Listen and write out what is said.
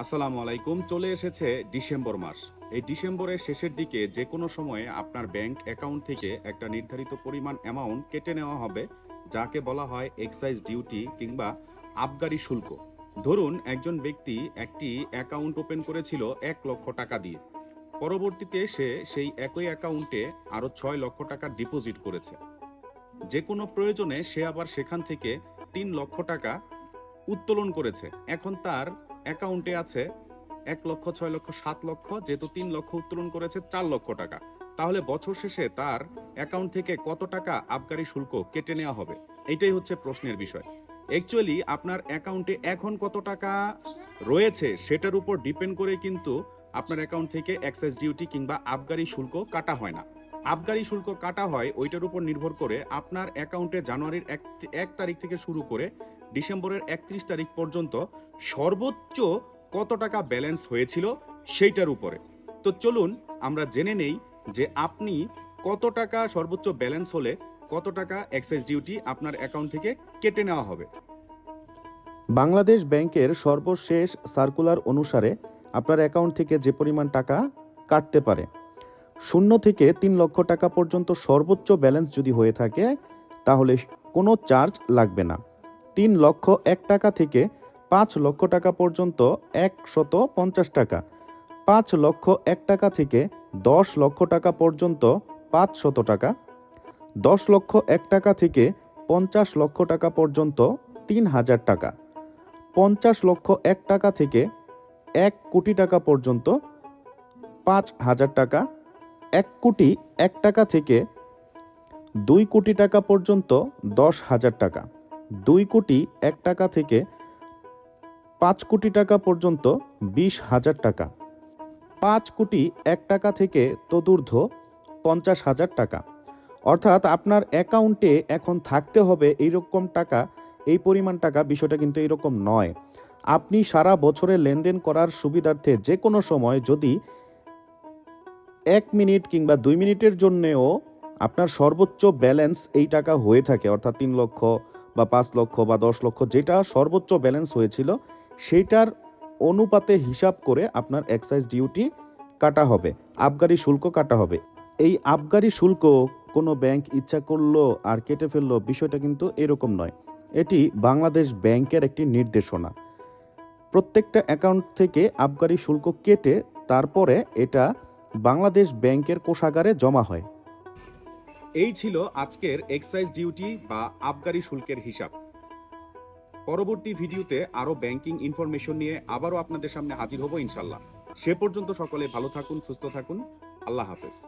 আসসালামু আলাইকুম। চলে এসেছে ডিসেম্বর মাস। এই ডিসেম্বরের শেষের দিকে যে কোনো সময়ে আপনার ব্যাংক অ্যাকাউন্ট থেকে একটা নির্ধারিত পরিমাণ অ্যামাউন্ট কেটে নেওয়া হবে, যাকে বলা হয় এক্সাইজ ডিউটি কিংবা আবগারি শুল্ক। ধরুন একজন ব্যক্তি একটি অ্যাকাউন্ট ওপেন করেছিল ১ লক্ষ টাকা দিয়ে। পরবর্তীতে সে সেই একই অ্যাকাউন্টে আরও ৬ লক্ষ টাকা ডিপোজিট করেছে। যে কোনো প্রয়োজনে সে আবার সেখান থেকে ৩ লক্ষ টাকা উত্তোলন করেছে। এখন তার অ্যাকাউন্টে আছে ১ লক্ষ, ৬ লক্ষ, ৭ লক্ষ, যেহেতু ৩ লক্ষ উত্তোলন করেছে ৪ লক্ষ টাকা। তাহলে বছর শেষে তার অ্যাকাউন্ট থেকে কত টাকা আবগারি শুল্ক কেটে নেওয়া হবে? এইটাই হচ্ছে প্রশ্নের বিষয়। অ্যাকচুয়ালি আপনার অ্যাকাউন্টে এখন কত টাকা রয়েছে সেটার উপর ডিপেন্ড করে কিন্তু আপনার অ্যাকাউন্ট থেকে এক্সাইজ ডিউটি কিংবা আবগারি শুল্ক কাটা হয় না। আবগারি শুল্ক কাটা হয় ওইটার উপর নির্ভর করে আপনার অ্যাকাউন্টে জানুয়ারির ১ তারিখ থেকে শুরু করে ডিসেম্বরের ৩১ তারিখ পর্যন্ত সর্বোচ্চ কত টাকা ব্যালেন্স হয়েছিল সেইটার উপরে। তো চলুন আমরা জেনে নেই যে আপনি কত টাকা সর্বোচ্চ ব্যালেন্স হলে কত টাকা এক্সাইজ ডিউটি আপনার অ্যাকাউন্ট থেকে কেটে নেওয়া হবে। বাংলাদেশ ব্যাংকের সর্বশেষ সার্কুলার অনুসারে আপনার অ্যাকাউন্ট থেকে যে পরিমাণ টাকা কাটতে পারে, ০ থেকে ৩ লক্ষ টাকা পর্যন্ত সর্বোচ্চ ব্যালেন্স যদি হয়ে থাকে তাহলে কোনো চার্জ লাগবে না। ৩ লক্ষ ১ টাকা থেকে ৫ লক্ষ টাকা পর্যন্ত ১৫০ টাকা, ৫ লক্ষ ১ টাকা থেকে ১০ লক্ষ টাকা পর্যন্ত ৫০০ টাকা, ১০ লক্ষ ১ টাকা থেকে ৫০ লক্ষ টাকা পর্যন্ত ৩,০০০ টাকা, ৫০ লক্ষ ১ টাকা থেকে ১ কোটি টাকা পর্যন্ত ৫,০০০ টাকা, ১ কোটি ১ টাকা থেকে ২ কোটি টাকা পর্যন্ত ১০,০০০ টাকা, ২ কোটি ১ টাকা থেকে ৫ কোটি টাকা পর্যন্ত ২০,০০০ টাকা, ৫ কোটি ১ টাকা থেকে তদূর্ধ্ব ৫০,০০০ টাকা। অর্থাৎ আপনার অ্যাকাউন্টে এখন থাকতে হবে এইরকম টাকা, এই পরিমাণ টাকা। বিষয়টা কিন্তু এইরকম নয়। আপনি সারা বছরে লেনদেন করার সুবিধার্থে যে কোনো সময় যদি ১ মিনিট কিংবা ২ মিনিটের জন্যেও আপনার সর্বোচ্চ ব্যালেন্স এই টাকা হয়ে থাকে, অর্থাৎ ৩ লক্ষ বা ৫ লক্ষ বা ১০ লক্ষ, যেটা সর্বোচ্চ ব্যালেন্স হয়েছিল সেইটার অনুপাতে হিসাব করে আপনার এক্সাইজ ডিউটি কাটা হবে, আবগারি শুল্ক কাটা হবে। এই আবগারি শুল্ক কোনো ব্যাংক ইচ্ছা করলো আর কেটে ফেললো, বিষয়টা কিন্তু এরকম নয়। এটি বাংলাদেশ ব্যাংকের একটি নির্দেশনা। প্রত্যেকটা অ্যাকাউন্ট থেকে আবগারি শুল্ক কেটে তারপরে এটা বাংলাদেশ ব্যাংকের কোষাগারে জমা হয়। এই ছিল আজকের এক্সাইজ ডিউটি বা আবগারি শুল্কের হিসাব। পরবর্তী ভিডিওতে আরো ব্যাংকিং ইনফরমেশন নিয়ে আবারও আপনাদের সামনে হাজির হব ইনশাল্লাহ। সে পর্যন্ত সকলে ভালো থাকুন, সুস্থ থাকুন। আল্লাহ হাফেজ।